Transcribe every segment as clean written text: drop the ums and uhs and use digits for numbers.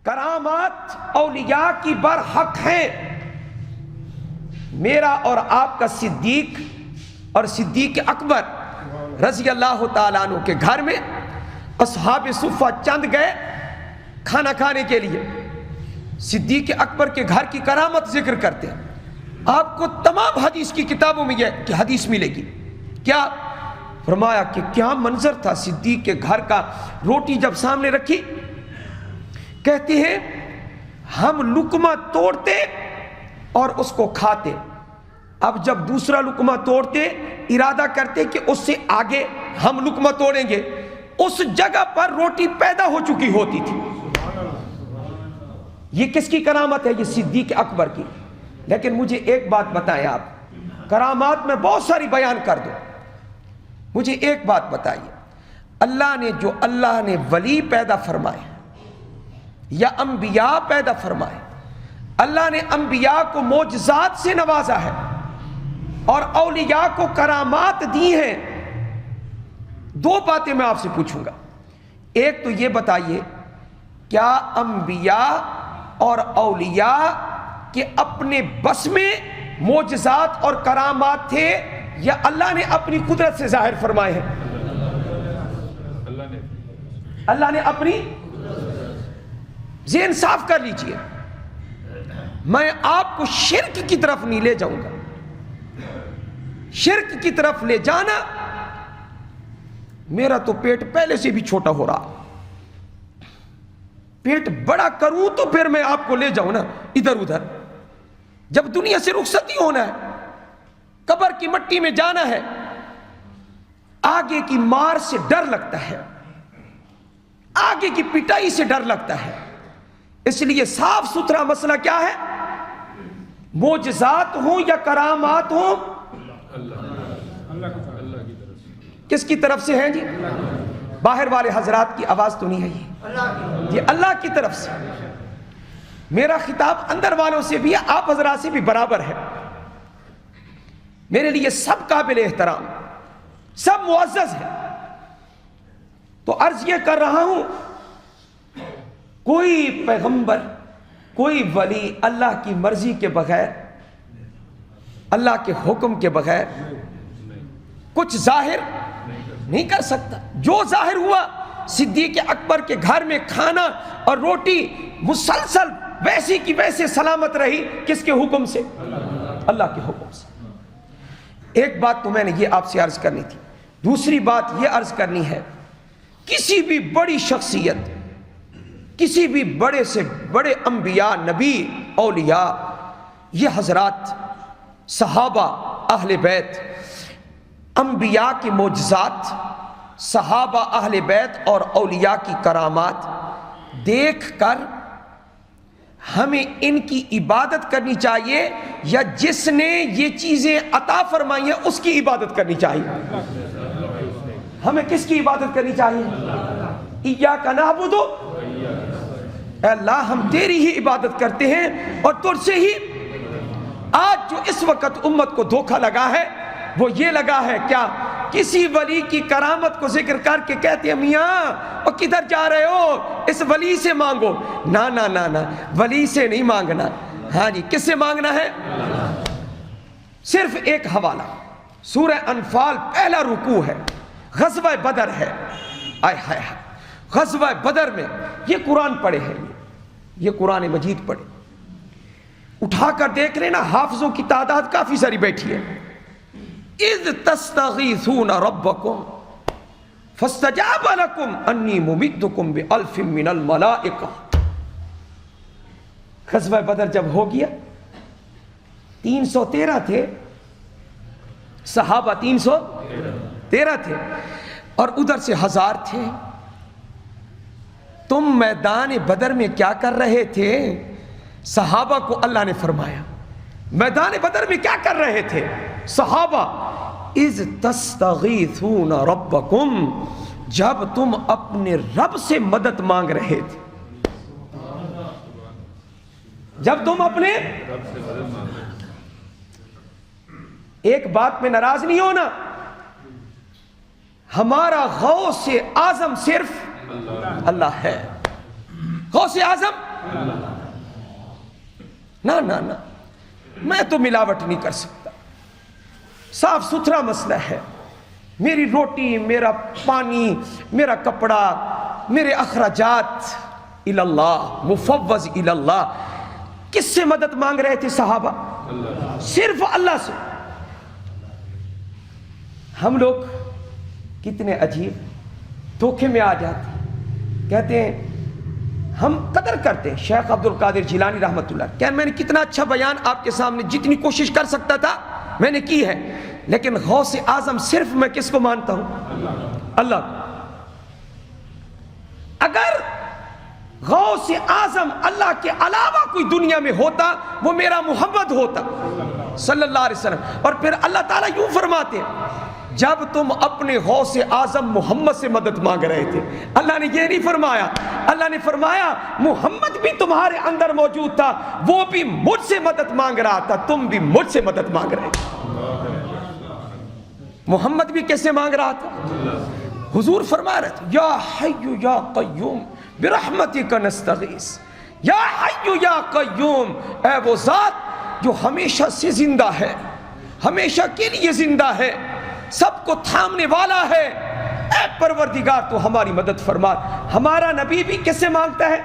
کرامات اولیاء کی برحق ہیں. میرا اور آپ کا صدیق اور صدیق اکبر رضی اللہ تعالیٰ عنہ کے گھر میں اصحاب صفہ چند گئے کھانا کھانے کے لیے. صدیق اکبر کے گھر کی کرامت ذکر کرتے ہیں. آپ کو تمام حدیث کی کتابوں میں یہ کہ حدیث ملے گی. کیا فرمایا کہ کیا منظر تھا صدیق کے گھر کا. روٹی جب سامنے رکھی کہتے ہیں ہم لقمہ توڑتے اور اس کو کھاتے. اب جب دوسرا لقمہ توڑتے ارادہ کرتے کہ اس سے آگے ہم لقمہ توڑیں گے, اس جگہ پر روٹی پیدا ہو چکی ہوتی تھی. یہ کس کی کرامت ہے؟ یہ صدیق اکبر کی. لیکن مجھے ایک بات بتائیں, آپ کرامات میں بہت ساری بیان کر دو, مجھے ایک بات بتائیے, اللہ نے ولی پیدا فرمائے یا انبیاء پیدا فرمائے, اللہ نے انبیاء کو معجزات سے نوازا ہے اور اولیاء کو کرامات دی ہیں. دو باتیں میں آپ سے پوچھوں گا. ایک تو یہ بتائیے کیا انبیاء اور اولیاء کے اپنے بس میں معجزات اور کرامات تھے یا اللہ نے اپنی قدرت سے ظاہر فرمائے ہیں؟ اللہ نے اپنی. ذہن صاف کر لیجئے, میں آپ کو شرک کی طرف نہیں لے جاؤں گا. شرک کی طرف لے جانا, میرا تو پیٹ پہلے سے بھی چھوٹا ہو رہا. پیٹ بڑا کروں تو پھر میں آپ کو لے جاؤں نا ادھر ادھر. جب دنیا سے رخصتی ہونا ہے, قبر کی مٹی میں جانا ہے, آگے کی مار سے ڈر لگتا ہے, آگے کی پٹائی سے ڈر لگتا ہے. اس لیے صاف ستھرا مسئلہ کیا ہے؟ معجزات ہوں یا کرامات ہوں, کس کی طرف سے ہیں جی؟ باہر والے حضرات کی آواز تو نہیں ہے یہ اللہ کی طرف سے. میرا خطاب اندر والوں سے بھی ہے, آپ حضرات سے بھی برابر ہے. میرے لیے سب قابل احترام, سب معزز ہے. تو عرض یہ کر رہا ہوں, کوئی پیغمبر, کوئی ولی اللہ کی مرضی کے بغیر, اللہ کے حکم کے بغیر کچھ ظاہر نہیں کر سکتا. جو ظاہر ہوا صدیق اکبر کے گھر میں کھانا اور روٹی مسلسل ویسی کی ویسے سلامت رہی. کس کے حکم سے؟ اللہ کے حکم سے. ایک بات تو میں نے یہ آپ سے عرض کرنی تھی. دوسری بات یہ عرض کرنی ہے, کسی بھی بڑی شخصیت, کسی بھی بڑے سے بڑے انبیاء, نبی, اولیاء, یہ حضرات صحابہ, اہل بیت, انبیاء کی معجزات, صحابہ, اہل بیت اور اولیاء کی کرامات دیکھ کر ہمیں ان کی عبادت کرنی چاہیے یا جس نے یہ چیزیں عطا فرمائی ہیں اس کی عبادت کرنی چاہیے؟ ہمیں کس کی عبادت کرنی چاہیے؟ ایاک نعبد, اے اللہ ہم تیری ہی عبادت کرتے ہیں اور تجھ سے ہی. آج جو اس وقت امت کو دھوکہ لگا ہے وہ یہ لگا ہے, کیا کسی ولی کی کرامت کو ذکر کر کے کہتے ہیں میاں اور کدھر جا رہے ہو, اس ولی سے مانگو. نا نا نا نا, ولی سے نہیں مانگنا. ہاں جی, کس سے مانگنا ہے؟ صرف ایک حوالہ, سورہ انفال پہلا رکوع ہے, غزوہ بدر ہے. آئے ہائے ہائے, غزوہ بدر میں یہ قرآن پڑھے ہیں, یہ قرآن مجید پڑھے, اٹھا کر دیکھ لینا حافظوں کی تعداد کافی ساری بیٹھی ہے. اذ تستغیثون ربکم فاستجاب لکم انی ممدکم بألف من الملائکہ. غزوہ بدر جب ہو گیا 313 تھے صحابہ, 313 تھے اور ادھر سے 1000 تھے. تم میدان بدر میں کیا کر رہے تھے؟ صحابہ کو اللہ نے فرمایا میدان بدر میں کیا کر رہے تھے صحابہ؟ اذ تستغیثون ربکم, جب تم اپنے رب سے مدد مانگ رہے تھے. جب تم اپنے, ایک بات میں ناراض نہیں ہونا, ہمارا غوث اعظم صرف اللہ ہے. غوث اعظم نہ نہ نہ، میں تو ملاوٹ نہیں کر سکتا، صاف ستھرا مسئلہ ہے، میری روٹی، میرا پانی، میرا کپڑا، میرے اخراجات اللہ، مفوض اللہ۔ کس سے مدد مانگ رہے تھے صحابہ؟ صرف اللہ سے۔ ہم لوگ کتنے عجیب دھوکے میں آ جاتے، کہتے ہیں ہم قدر کرتے ہیں شیخ عبد القادر جیلانی رحمۃ اللہ، کہ میں نے کتنا اچھا بیان آپ کے سامنے جتنی کوشش کر سکتا تھا میں نے کی ہے، لیکن غوث اعظم صرف میں کس کو مانتا ہوں؟ اللہ۔ اگر غوث اعظم اللہ کے علاوہ کوئی دنیا میں ہوتا وہ میرا محمد ہوتا صلی اللہ علیہ وسلم۔ اور پھر اللہ تعالیٰ یوں فرماتے ہیں جب تم اپنے غوث اعظم محمد سے مدد مانگ رہے تھے، اللہ نے یہ نہیں فرمایا، اللہ نے فرمایا محمد بھی تمہارے اندر موجود تھا، وہ بھی مجھ سے مدد مانگ رہا تھا، تم بھی مجھ سے مدد مانگ رہے تھے۔ محمد بھی کیسے مانگ رہا تھا؟ حضور فرما رہے تھے یا حی یا قیوم برحمتک نستغیث، یا حی یا قیوم، اے وہ ذات جو ہمیشہ سے زندہ ہے، ہمیشہ کے لیے زندہ ہے، سب کو تھامنے والا ہے، اے پروردگار تو ہماری مدد فرما۔ ہمارا نبی بھی کیسے مانگتا ہے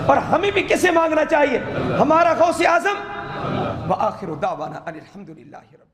اور ہمیں بھی کیسے مانگنا چاہیے؟ ہمارا غوث اعظم۔ وآخر دعوانا ان الحمدللہ رب